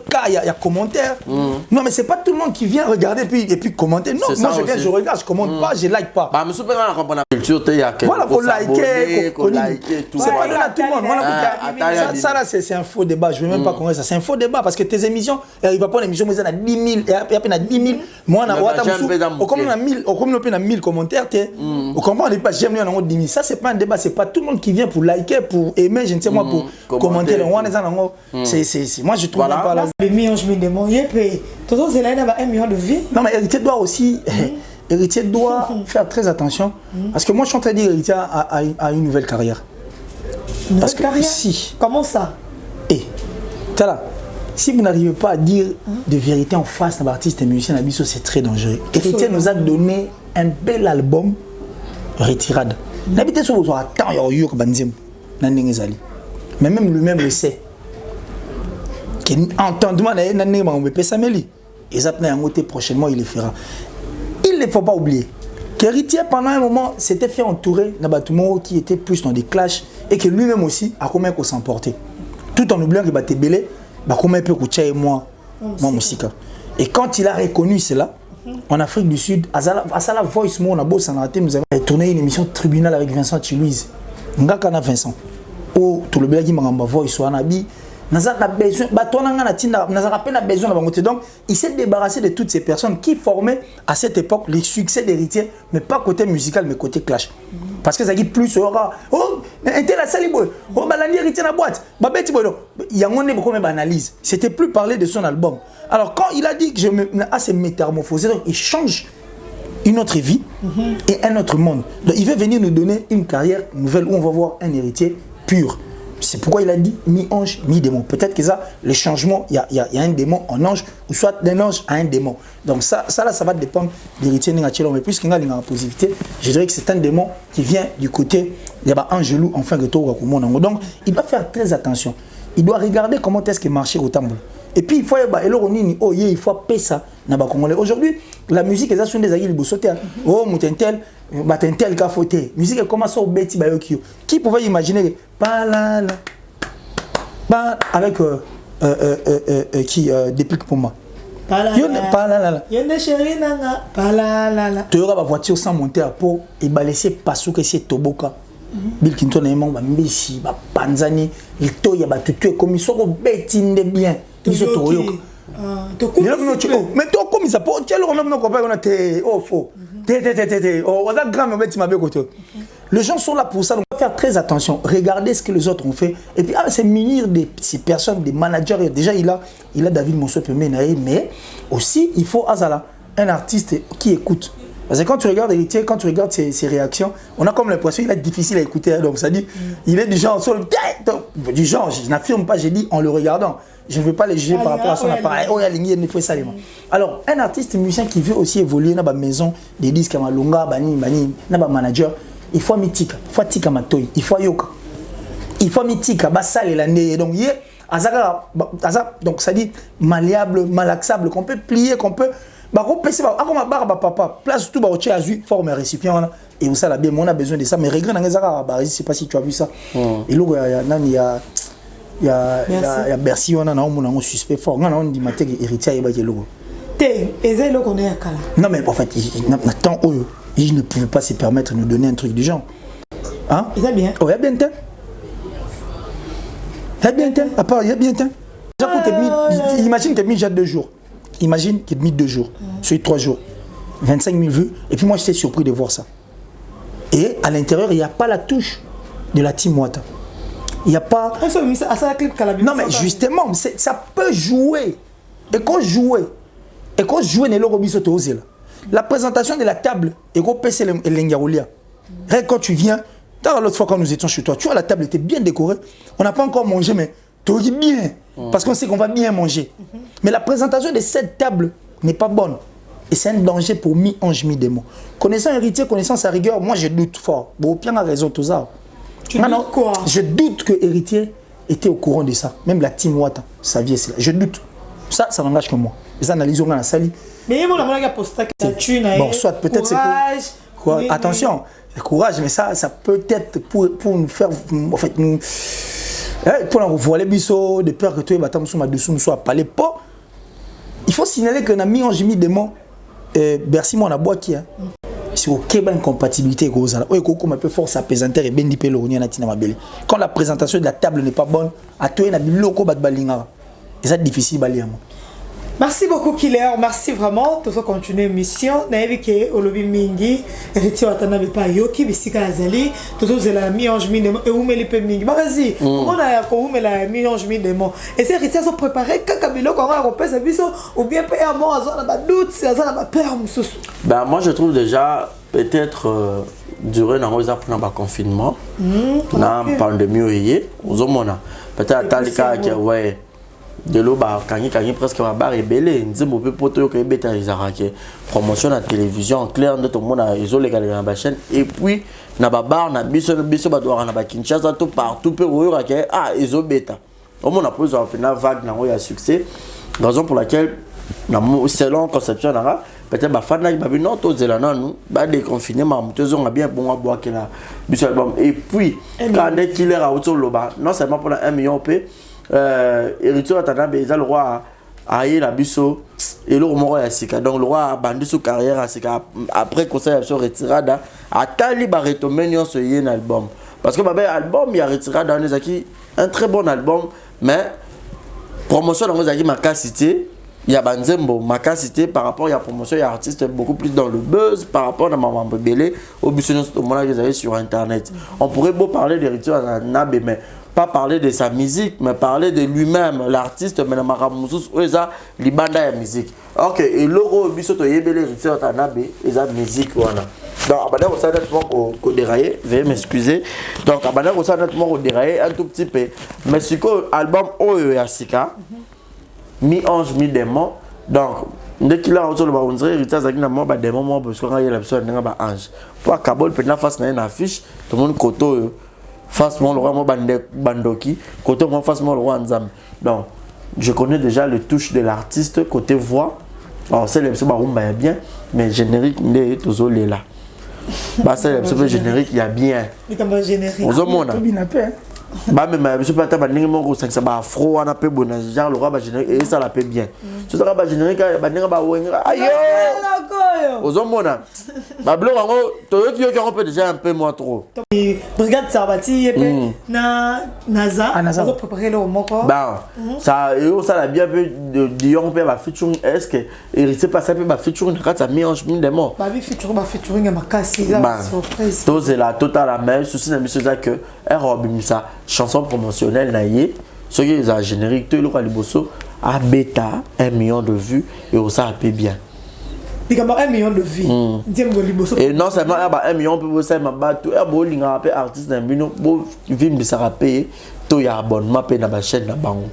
C: cas, il y a commentaires. Non, mais c'est pas tout le monde qui vient regarder et puis commenter. Non, moi je viens, je regarde, je commente pas, je like pas.
D: Bah, mais super bien comprendre la culture, il y a
C: voilà, pour liker,
D: pour liker, tout.
C: C'est pas donné à tout le monde. Ça là, c'est un faux débat. Je veux même pas qu'on reste ça. C'est un faux débat parce que tes émissions, il va pas une émission, mais il y a 10 000, et à peine à 10 000. Moi, on a 1000 commentaires, on comprend pas, j'aime bien en 10 000. Ça, c'est pas un débat, c'est pas tout le monde qui vient pour liker, pour aimer, je ne sais moi, pour commenter. Moi je trouve pas là.
B: Les millions je me demande tout c'est là il y a 1 million de vies.
C: Non mais Héritier doit aussi Héritier doit faire très attention parce que moi je suis en train de dire Héritier a une nouvelle carrière.
B: Parce que carrière?
C: Si.
B: Comment ça?
C: Si vous n'arrivez pas à dire de vérité en face d'un artiste et musicien Abisso, c'est très dangereux. Héritier nous a donné un bel album Retirade. N'habitez sur vous attend yo banzim nanengezali. Mais même lui-même le sait. Entendement, prochainement, il le fera. Il ne faut pas oublier qu'Héritier, pendant un moment, s'était fait entourer d'un bâtiment qui était plus dans des clashs et que lui-même aussi a combien qu'on s'emportait. Tout en oubliant qu'il était belé, combien peut coûter moi, musique. Et quand il a reconnu cela, en Afrique du Sud, à Sala Voice, moi, on a beau s'en arrêter, nous avons tourné une émission Tribunal avec Vincent Chilouise. Ngakana Vincent. Oh, tout le bien qui m'a voice ou anabi, n'a besoin, donc il s'est débarrassé de toutes ces personnes qui formaient à cette époque les succès d'Héritier, mais pas côté musical, mais côté clash. Parce que ça dit plus aura, oh, mais la salibo, oh, balani Héritier na boîte, babeti bono, il y a un beaucoup même analyse. C'était plus parler de son album. Alors quand il a dit que je me assez métamorphosé, il change une autre vie et un autre monde. Donc il veut venir nous donner une carrière nouvelle où on va voir un héritier pur. C'est pourquoi il a dit mi-ange, mi-démon. Peut-être que ça, les changements, il y a un démon en ange, ou soit d'un ange à un démon. Donc ça va dépendre de l'héritier négatif. Mais puisqu'il y a une positivité, je dirais que c'est un démon qui vient du côté, il y a un gelou, enfin, que tout le monde. Donc il doit faire très attention. Il doit regarder comment est-ce qu'il marche au tambour. Et puis il faut il faut payer ça. Aujourd'hui, la musique est sur des aguilles de sauter. Oh, moutentel, batentel ka fauté. Musique commence au bêti bayokio. Qui pouvait imaginer avec qui déplique pour moi. Tu auras ma voiture sans monter à peau et balayer parce que c'est Toboka. Bill Clinton est mort, Messi, Panzani, il toya batutu comme ils sont bêtis bien. Ils sont toyo. Mais toi comme ça pour tu alors on comprend on a oh faux. Oh on a grand bêtis ma côté. Les gens sont là pour ça, donc on va faire très attention, regardez ce que les autres ont fait et puis c'est munir de ces personnes, des managers. Déjà il a David Monso mais aussi il faut Azala, un artiste qui écoute. Parce que quand tu regardes Héritier, quand tu regardes ses réactions, on a comme l'impression qu'il est difficile à écouter. Donc ça dit, il est du genre, du genre, je n'affirme pas, j'ai dit en le regardant. Je ne veux pas les juger par rapport à son appareil. Oh, il y a une fois ça. Alors, un artiste musicien qui veut aussi évoluer dans la maison des disques à Malunga, dans le manager, il faut mitika matoi il faut yoka il faut mitika basale la ndeye donc yé azaka donc ça dit malléable malaxable qu'on peut plier qu'on peut akoma barba papa place tout ba oche azui forme récipient et vous ça la bien on a besoin de ça mais regret dans ezaka ba je sais pas si tu as vu ça et là il y a Bercy on a un suspect fort on dit maté héritier ba logo
B: té ezelo connaît akala
C: non mais en fait attends il ne pouvait pas se permettre de nous donner un truc du genre hein
B: il est bien
C: oh il y a bien à part il y a bien imagine que tu as mis déjà 2 jours. Imagine qu'il a mis 2 jours, sur 3 jours, 25 000 vues. Et puis moi, j'étais surpris de voir ça. Et à l'intérieur, il n'y a pas la touche de la Team Wata. Il n'y a pas... Non, mais justement, ça peut jouer. Et quand jouer, la présentation de la table, et quand PC et l'Engaroulia, quand tu viens, l'autre fois quand nous étions chez toi, tu vois, la table était bien décorée. On n'a pas encore mangé, mais tu dis bien. Parce qu'on sait qu'on va bien manger. Mais la présentation de cette table n'est pas bonne. Et c'est un danger pour mi-ange, mi-démon. Connaissant héritier, connaissant sa rigueur, moi je doute fort. Bon, Pierre a raison, tout ça.
B: Tu doutes quoi?
C: Je doute que héritier était au courant de ça. Même la Team Wata, sa vie est là. Je doute. Ça n'engage que moi. Les analyses, on a sali.
B: Mais il y a un poste qui a
C: bon, soit peut-être c'est pour... Attention, le courage, mais ça peut être pour nous faire... En fait, nous... Pour nous voir les bisous, de peur que tu sois parlé pas. Il faut signaler que nous avons mis en génie des mots. Bercy, mon abois qui a. C'est ok, bonne compatibilité. Quand la présentation de la table n'est pas bonne, à toi, il y a des et ça difficile.
B: Merci beaucoup Killer, merci vraiment. Tout ça continue mission. Naïvi que olobi mingi, héritier watanabe pa yoki bisika azali. Tout ça c'est la mi-ange mi-démon et où me lipe mingi. Vas-y, on a où me la mi-ange mi-démon. Et ces héritiers sont préparés quand Kabilo quand on repère biso ou bien père moi azana ba doute, c'est azana ba père mususu.
D: Ben moi je trouve déjà peut-être durant le confinement, la pandémie oyé, aux hommes peut-être talika qui ouais. De l'eau quand presque ma barre est belée nous sommes peu poteau que bêta ils promotion à télévision en clair de tout le monde a isolé la chaîne et puis na bar na biso ba doit na ba Kinshasa tout partout peu iso bêta au monde a posé une vague na ya succès raison pour laquelle selon conception na peut-être ba fan na ba non to zelana nous ba déconfiner ma mutezo on a bien bon à boire que la biso album et puis quand des killer a autour loba non seulement pour 1 million p héritier watanabe eza le roi a la biso et le roi ya sika donc le roi a bandu sous carrière à sika après conseil de retirada a tali ba retomber nyonso yé album parce que babé album il y a retirada on ezaki un très bon album mais promotion dans ezaki makasité il y a banzembo makasité par rapport il y a promotion il y a artiste beaucoup plus dans le buzz par rapport à maman belé au business au moment que sur internet on pourrait beau parler d'héritier watanabe mais pas parler de sa musique, mais parler de lui-même, l'artiste, mais le Maramoussous, Oeza, Libanda et musique. Ok, et l'euro, Bissoto, Yébélé, Richard Tanabe, et la musique, voilà. Donc, Abadar, on s'est nettement déraillé, veuillez m'excuser. Donc, Abadar, on s'est nettement déraillé un tout petit peu. Mais c'est que l'album Oyo Yasika, mi-ange, mi-démon, donc, dès qu'il a reçu le on dirait Richard Zagina, moi, des moments, parce qu'on a eu l'absolu d'un ange. Pour Kabul, pendant face à une affiche, tout le monde koto. Face moi le roi bandoki côté moi face moi le roi Nzam donc je connais déjà le touche de l'artiste côté voix alors c'est le barumba bien mais générique il est toujours là bah c'est le générique il y a bien
B: il est générique
D: aux hommes bah mais je peux pas banding mon ça ba afro on a peu bon genre le roi ba générique et ça la paie bien ce sera ba générique ba ninga ba wenga aïe aux hommes bah blo rango to yo qui on peut déjà un peu moins trop
B: brigade Sarbati et puis NASA on va préparer le moko
D: bah ça et ça la bien peu de Dion peut ba featuring est-ce que héritier pas ça peut ba featuring quand ça mi-ange mi-démon
B: ba featuring ma kasi ça surprise
D: to c'est la totale la même souci na monsieur ça que ça chanson promotionnelle naïe ce qui est générique tout le quoi liboso a bêta 1 million de vues et ça a payé bien.
B: Il y a 1 million de vues.
D: Et non seulement 1 million peut ça m'a battu et bon linga pe artiste na bino bo vim de ça payer to ya abonnement pe na ba chaîne na bango.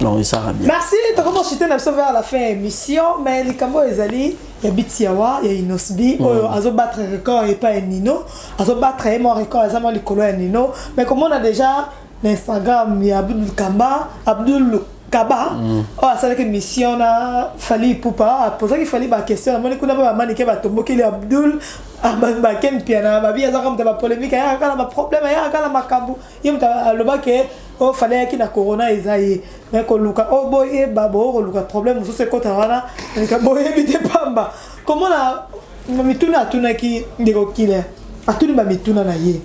D: Non, ça va bien.
B: Merci, tu as commencé à vers la fin de l'émission, mais les cambo ezali il y a Bitiawa, il y a Inosbi, ils ont battre record et pas un Nino, ils ont battre mon record, ils ont les couleurs Nino. Mais comme on a déjà l'Instagram, il y a Abdul Kaba, c'est une mission, Fali Poupa, pour ça qu'il fallait ma question, moi, je n'ai pas maniqué, il y a Abdul. Ken piana babi aza comme ta polémique ya kala ma problème ya kala makambu yemta loba ke o fallait ki na corona ezaye mais ko luka o boy e babo ko luka problème so se kota wana ka boy bite pamba comment la mituna tuna ki ndiko kile atuni ba mituna na ye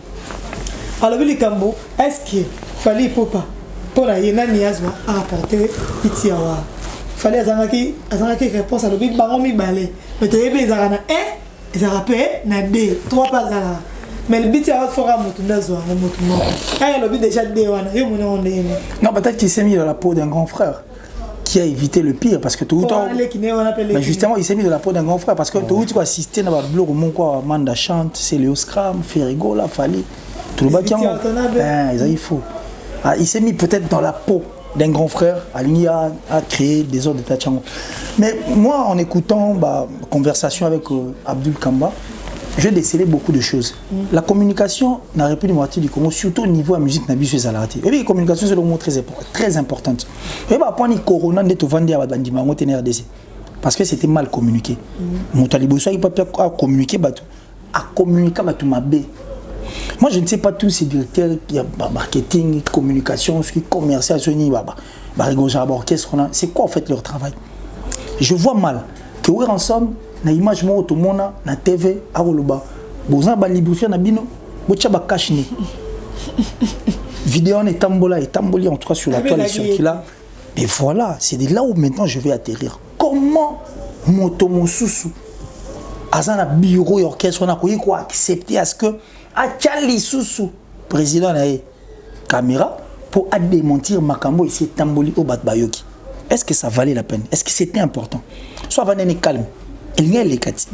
B: alors bili kambo est-ce que fallait popa pour la yena niazwa a apporter itiawa fallait azangaki réponse à lobi bango mi balé mais to yebe ezana ils ont rappelé, il y a 2, 3 pas là. Mais le but, c'est qu'il faut le but déjà de
C: non, peut-être qu'il s'est mis dans la peau d'un grand frère qui a évité le pire parce que tout le temps. Mais justement, il s'est mis dans la peau d'un grand frère parce que tout le temps, assisté dans le blog, mon quoi, Manda chante, c'est Léo Scram, Ferrigo, la Fali, tout le bac il faut. Il s'est mis peut-être dans la peau d'un grand frère, aligné à créer des ordres de Tachango. Mais moi, en écoutant la conversation avec Abdul Kamba, j'ai décelé beaucoup de choses. La communication n'a pas de moitié du Congo, surtout au niveau de la musique, n'a pas de l'arrêté. Et la communication, c'est le mot très importante. Et bah, pour les corona, on est vendu à Bandima, on est RDC. Parce que c'était mal communiqué. Mon talibou, il ne peut pas communiquer, à communiquer, ma bé. Moi, je ne sais pas tous ces directeurs qui ont marketing, communication, commercial, c'est quoi en fait leur travail? Je vois mal que nous ensemble, na image mo tout monde na TV à Roloba. Bozan ba librifier na bino, bocha ba cache ni. Vidéo est tambola et tamboli en tout cas sur la toile et sur qui là. Et voilà, c'est de là où maintenant je vais atterrir. Comment moto mosusu azana bureau et orchestre on a quoi accepter à ce que Achali Soussou, président na caméra, pour démentir Makambo ici Tamboli au Batbayoki. Est-ce que ça valait la peine? Est-ce que c'était important? Soit Vanene calme, il y a les kati.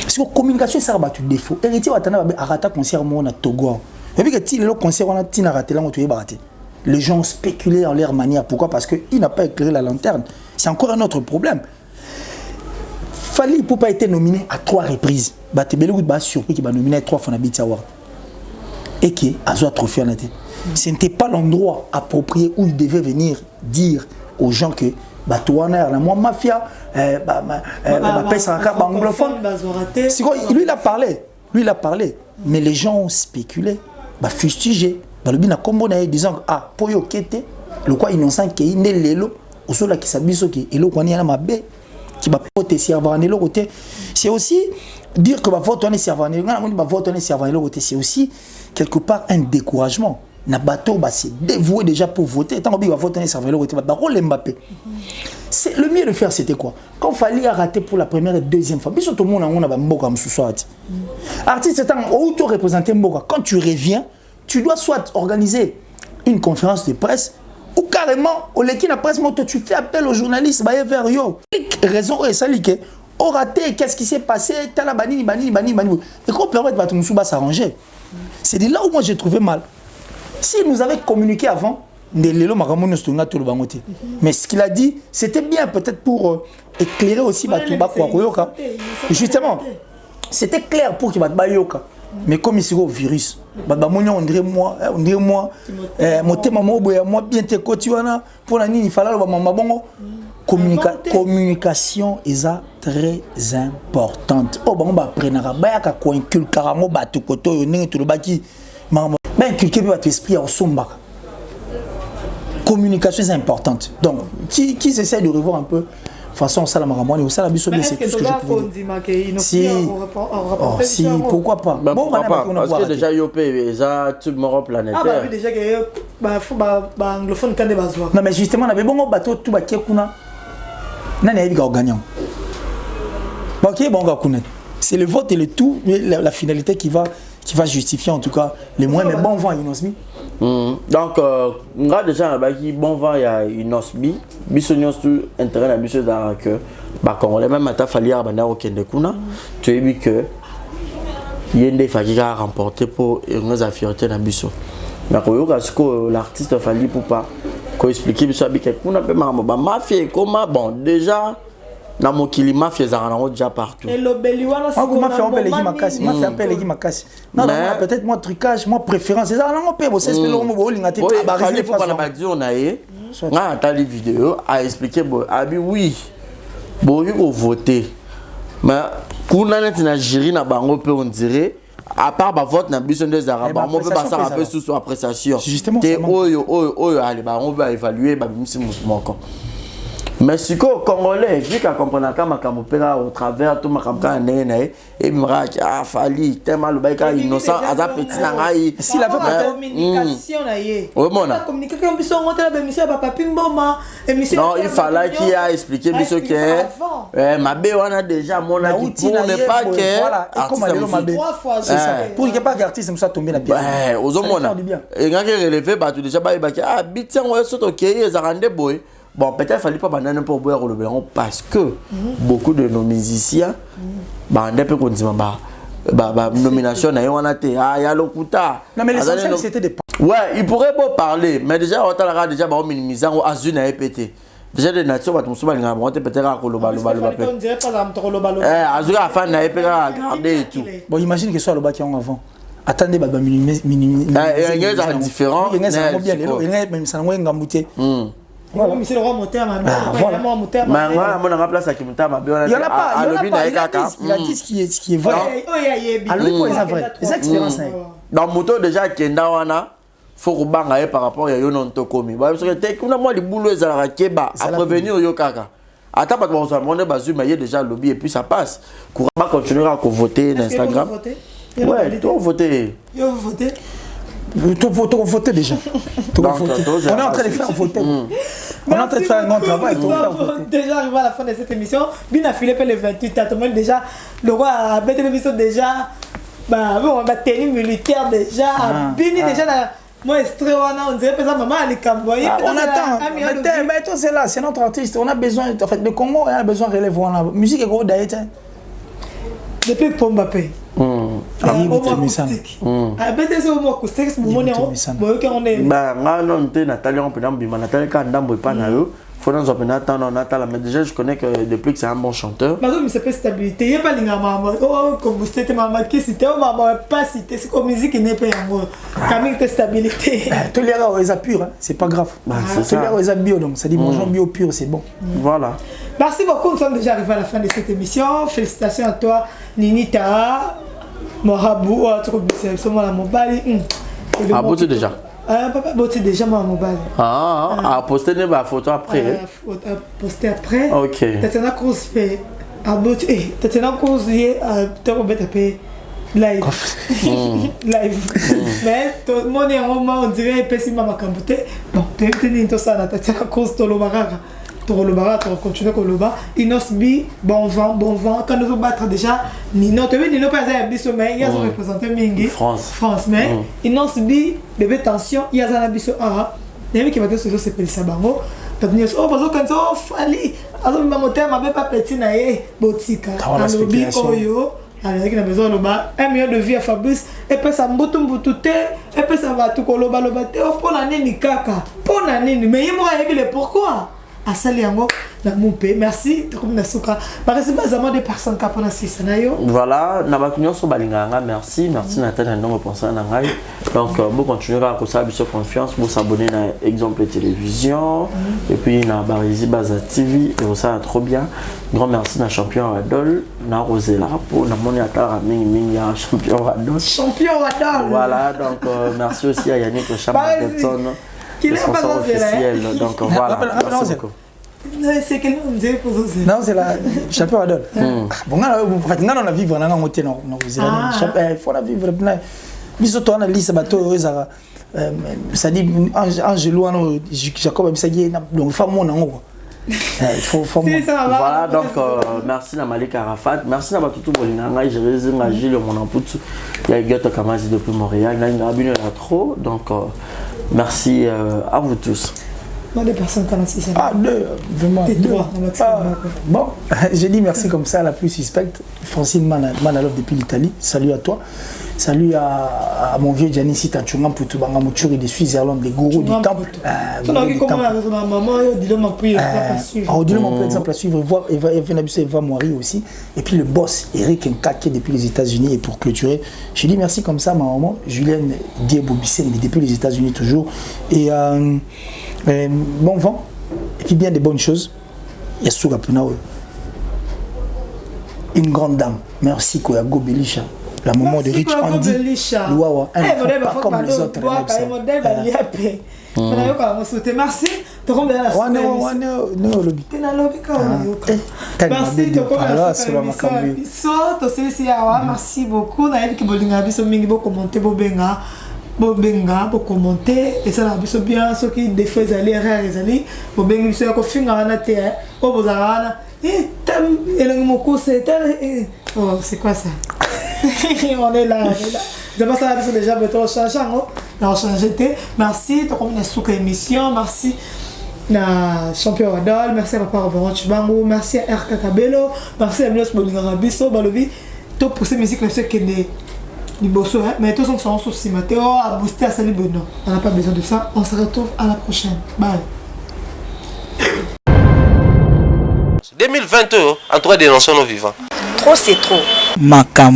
C: Parce que la communication, ça a un défaut. Héritier Watana a raté concert à Togo. Et puis que le concert on a raté là, on a raté. Les gens spéculaient en leur manière. Pourquoi? Parce qu'il n'a pas éclairé la lanterne. C'est encore un autre problème. Fali Poupa a été nominé à 3 reprises. Batebele Goudba surpris qu'il va nominer 3 fois dans Beats Award. Et qui a un trophée en été. Ce n'était pas l'endroit approprié où il devait venir dire aux gens que Batouana, la moi mafia, anglophone. Lui il a parlé. Mais les gens ont spéculé, fustigé. Le bin a comboné disant ah Poyo Kete, le quoi innocent qui est né lelo, au sol qui s'abisso qui est le quoi ni à ma baie. Qui va porter servanel côté, c'est aussi dire que va voter on est servanel, va voter on est servanel côté, c'est aussi quelque part un découragement. Na bateau c'est dévoué déjà pour voter, tant qu'on va voter on est servanel côté, va rôle Mbappé. C'est le mieux de faire c'était quoi? Quand fallait rater pour la première et deuxième fois, bis tout le monde on a mboka msusoati. Artiste c'est un auto représenter mboka. Quand tu reviens, tu dois soit organiser une conférence de presse ou carrément, au lieu de presse moto, tu fais appel aux journalistes, vers yo. Raison est ça, au raté, qu'est-ce qui s'est passé, t'as la banni. Et qu'on permet de Moussouba s'arranger. C'est de là où moi j'ai trouvé mal. Si nous avions communiqué avant, mais ce qu'il a dit, c'était bien peut-être pour éclairer aussi Batouba Kwakoyoka. Justement, c'était clair pour qu'il y ait Yoka. Mais comme il y a un virus, on dirait moi, moi bien te kotiwana pour la nini fala lo mama bongo communication est très importante. Oh bon ba prenara ba ka ko inculquer ngo batu koto yo ndenge to lo baki mama ba inculquer ba tu esprit au somba. Communication est importante. Donc qui essaie de revoir un peu façon ça la maramoni ou ça la biso bien c'est tout ce que je peux dire. Si pourquoi pas.
D: Bon parce que déjà yo pe ça tout le monde planétaire.
B: Déjà que faut anglophone quand des bazwa.
C: Non mais justement na bongo bateau tout ba kuna nani ayi ga gagnant. OK bon ga kuna. C'est le vote et le tout la finalité qui va justifier en tout cas les moyens mais bon vent Inosmi.
D: Donc on a déjà baki bon vent il y a Inosmi bisonios tout intérêt na biso dans que quand les même ata falia banda au kende kuna tu as vu que yende fakika remporter pour nos affierté na biso mais ko l'artiste Fali Poupa ko expliquer biso abi que kuna pe mama mafia comment bon déjà na mokili mafia ezalaka nango déjà partout.
C: Comment faire un peu les gimakasi? Moi faire un peu les gimakasi. Non, peut-être moi trucage, moi préférence. C'est ça, on peut bosser le romo bolinga te.
D: Bah il faut qu'on a dit on a eu. On a entendu vidéo à expliquer bon abi oui. Bon il faut voter. Mais kuna net na jury na bango pe on dirait à part ba vote na biso des arabes on peut passer un peu sous appréciation. Té oyo allez ba on va évaluer ba bimisi moko. Mais si le Congolais, vu qu'on comprend que au travers tout et me dit ah Fali tellement le bail innocent à sa petite nangai
B: si la communication
D: la communication non il fallait qu'il a expliqué biso que ma bé on a déjà mon avis pour ne pas que
C: voilà comme aller ma c'est ça pour qu'il pas artiste me soit tombé la pierre
D: aux hommes et quand il relevé bah déjà bah ah bitin on est OK ils a rendu boy. Bon, peut-être qu'il ne fallait pas banane pour boire le blanc parce que beaucoup de nos musiciens, nomination, on a été ah, il y a le Kuta.
C: Non, mais l'essentiel c'était des.
D: Ouais, il pourrait pas parler, mais déjà, on a déjà minimisé en Azune à pété. Déjà, des nations, on peut peut-être à Koloba.
B: On dirait pas l'amtoloba.
D: Azure a fait un épée à garder et tout.
C: Bon, imagine que ce soit le bas qui ont avant. Attendez,
D: il y a un différent.
C: Il y a un bien, il y a même ça, on a
B: voilà. C'est le roi moteur, ma
D: il y a place à Kimita, ma bien.
C: Il y en a pas. Il y a ce qui est vrai. Alors, il y a vrai. Les expériences.
D: Dans le moto, déjà, Kendawana, faut que bangaye par rapport à Yonon Tokomi. Parce que dès qu'on a moi les boulots, ils ont keba à prévenir Yokaka. Attends, pas de voir ça, mon basu, mais il y a déjà le lobby et puis ça passe. Courant continuer à voter sur Instagram. Ouais, tu vas voter.
B: Tu vas voter.
C: Vous votez déjà. On est en train de faire voter. On est en train de faire un grand travail.
B: Déjà arrivé à la fin de cette émission, bien Philippe le 28, déjà le roi a bêté l'émission déjà. Bah bon, tenue militaire déjà, Bini déjà moi extrait on dirait par exemple maman elle est camboyée.
C: On attend. Mais toi c'est là, c'est notre artiste. On a besoin en fait le Congo a besoin de relève la musique est gros d'ailleurs.
B: Depuis Pombappé.
C: acoustique.
B: Abete so mo acoustique c'est mon boyo que on est.
D: Bah non te Nathalie on peut bima Nathalie quand ndambo pas na yo. Faut dans un attendre on attend mais déjà je connais que depuis que c'est un bon chanteur.
B: Mais mais c'est pas stabilité, il y a pas linga maman. Oh comme c'était maman qui c'était maman pas cité c'est comme musique n'est pas amour. Camille de stabilité.
C: Tous les gars ils pur c'est pas grave. C'est ça. Tous les gars ils bio donc ça dit mangeons bio pur c'est bon.
D: Voilà.
B: Merci beaucoup, nous sommes déjà arrivés à la fin de cette émission. Félicitations à toi Ninita. Mohabou, tu sais, c'est moi la mobile.
D: Ah, beauté déjà.
B: Papa, beauté déjà, moi la mobile.
D: Ah, poster des photos après.
B: Poster après.
D: Ok.
B: T'as un cours fait. Ah, beauté. T'as un cours hier. T'as un peu live. Live. Mais tout le monde est en moment, on dirait, que c'est ma camboute. Bon, tu es venu tout ça, t'as un cours de l'Omarara. Tu vas continuer comme le bas. Inosbi, bon vent. Quand nous allons battre déjà, Nino, tu veux Nino pas un biseau, mais il y a représenté Mingi. France, mais Inosbi, bébé tension, il y a un biseau. Ah, il y a qui va te soulever ce petit sabango. Tu vas dire, oh, parce que quand ça, Fali, alors ma moteur m'a pas petit naé, botika. Alors, bi oyo. Alors, il y a besoin de bas, 1 million de vie à Fabrice, et puis ça m'boutoum boutouté, et puis ça va tout koloba loba. Pour l'année ni kaka, pour l'année, mais il m'a dit pourquoi. À Saliango, la Moupé, merci. Merci pas des personnes qui ont assisté.
D: Voilà, Nabakunyo sur Balinganga, merci Nathalie de penser à Nangai. Donc, vous continuerez à conserver sur confiance, vous s'abonner à Exemple Télévision, et puis na Barizi Baza TV, et vous ça trop bien. Grand merci à Champion Radol, na Rosela, pour na Moniata Ming Champion Radol.
B: Champion Radol.
D: Voilà, donc merci aussi à Yannick Chamadetson.
B: Qui est pas
D: officiel, donc voilà.
B: C'est quel nom de posé?
C: Non, c'est la champion Adol. Bon, on a vivre dans côté non, il faut la vivre. Biso to na liste bateau ezara. Ça dit Angelo Jacob Bisagi donc femme mon nango.
D: Voilà donc merci à Malik Arafat, merci à Batutu Bolinganga, je résume à Gilles mon amputu. Il y a Gato Kamazi depuis Montréal, il y a abonné là trop donc merci à vous tous.
B: Moi, des personnes qui ont assisté.
C: Ah, vraiment. Bon, j'ai dit merci comme ça à la plus suspecte. Francine Manalov depuis l'Italie. Salut à toi. Salut à mon vieux Gianni Sitachunga pour tout banga mouture et des Suisse-Irlande, les gourous du temple. Exemple à suivre, voir Eva Moiri aussi. Et puis le boss, Eric Nkake depuis les États-Unis. Et pour clôturer, je dis merci comme ça, ma maman, Julienne Diebo-Bissé, depuis les États-Unis toujours. Et bon vent, et puis bien des bonnes choses. Il y a Souga Punao, une grande dame. Merci Koyago Belisha. La maman de Rich Andy. Louawa. Pas comme les autres.
B: Merci. Merci beaucoup. Bobenga pour commenter et ça la biso bien ceux qui des fois aller rare les bobenga biso ya ko finga wana te o bozana tam elengi moko c'est oh c'est quoi ça on est là je pense ça biso déjà beto changeant on changer te merci to comme na souka émission merci na champion Adol merci à papa Robert Chibango merci à RK Kabelo merci à Milos Bolinga biso balobi to pousser musique na ceux qui mais tous sont soucis Mathéo à booster à Sali Benoît. On n'a pas besoin de ça. On se retrouve à la prochaine. Bye.
A: 2022, en tout cas, dénonçons nos vivants.
E: Trop c'est trop.
C: Makam.